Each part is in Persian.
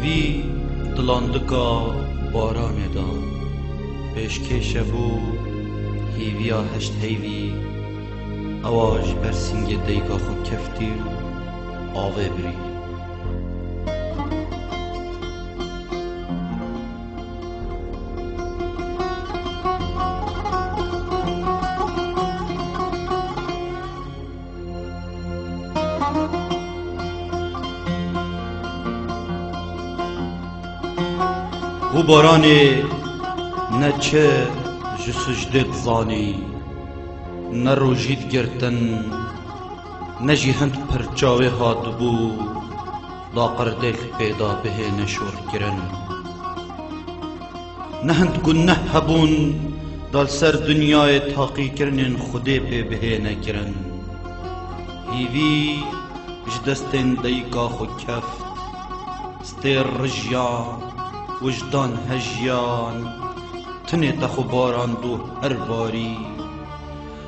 هیوی دلاندکا بارانه دا پیشکشه بو هیویا هشت هیوی اواج برسنگ دیگا خود کفتی آوه بری او بارانه نه چه جسجدت زانی نه روژید گرتن نه جی هند پرچاوه هاد بو دا قردل پیدا به نشور کرن نه هند گنه هبون دال سر دنیای تاقی کرنن خوده به نکرن هیوی جدستن دیگا خو کفت ستیر رجیان وجدان هجیان تنه تخو باران دو هر باری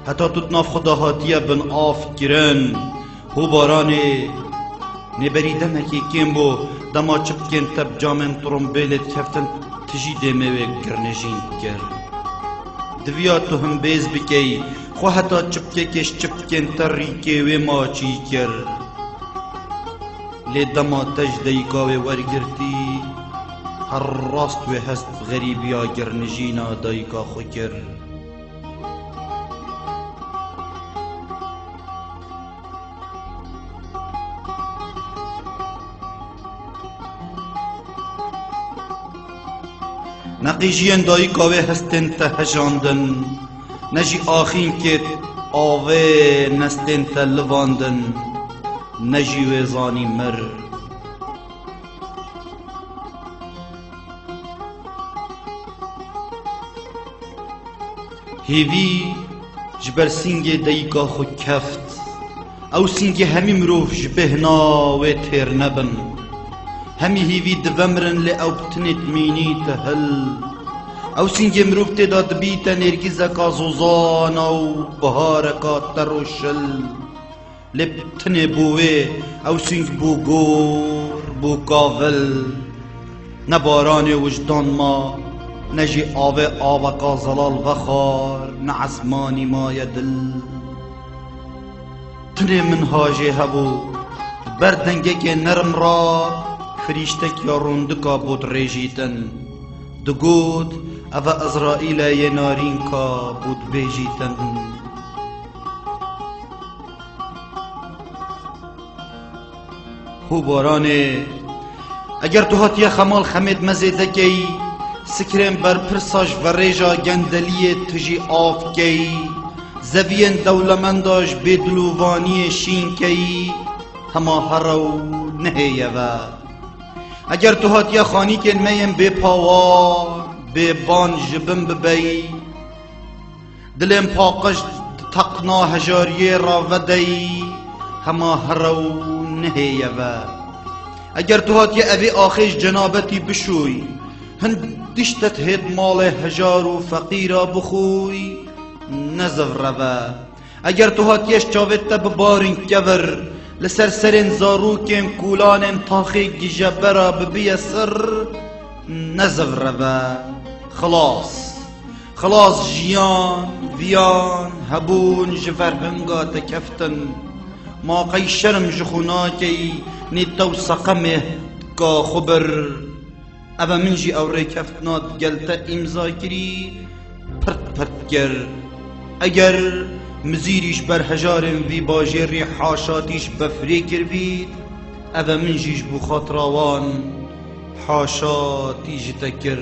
حتی تتناف خدا هاتیه بن آف گرن هو بارانه نبری دمکی کم بو دما چپکن تب جامن ترمبیلت کفتن تجی دموه گرنجین گر دویا تو هم بیز بکی خو حتی چپکه کش چپکن تر ریکه و ماچی کر لی دما تج دیگاوه ورگرتی هر راست و هست غریبیا گرنجینا دایکا خو کر نقیجین دایکا و هستن تهجاندن نجی آخین که آوه نستن تلواندن نجی ویزانی مر هیوی جبر سینگ دیگا خو کفت او سینگ همی مروف جبهنا و تیر نبن همی هیوی دومرن لی او بتنت مینی تهل او سینگ مروف تداد بیتا نرگیزکا زوزان او بهارکا تروشل لی بتنه بوه او سینگ بو گور بو کاول نباران وجدان ما نجی آوکا زلال وخار نعسمانی ما یدل تنه من هاجه هبو بردنگه که نرم را فریشتک یا روندکا بود ریجیتن دگود او ازرائیل یه نارین کا بود بیجیتن هو بارانه اگر تو هاتی خمال خمید مزیده کی سکرم بر پرساش و ریجا گندلی تجی آف کی زوین دولمنداش بدلووانی شین کی هما هرو نهیه و اگر تو هاتی خانی کن میم بی پاوا بی بان جبن ببی دلم پاقش تقنا هجاریه را ودی هما هرو نهیه و اگر تو هاتی اوی آخیش جنابتی بشوی هند دشتت هید مال هجار و فقیرا بخوی نزف روا اگر تو هاتیش چاوت تب بارن کور لسر سرین زاروکن کولانن تاخی گجبرا ببی سر نزف روا خلاص جیان ویان هبون جفر هنگا تکفتن ما قی شرم جخوناکی نیتو سقمه کا خبر اما منجی او ریکفتنات گلتا امضا کری پرت گر اگر مزیریش بر هجارم وی باجری حاشاتیش بفری کر بید اما منجیش بو خاطراوان حاشا تیج تکر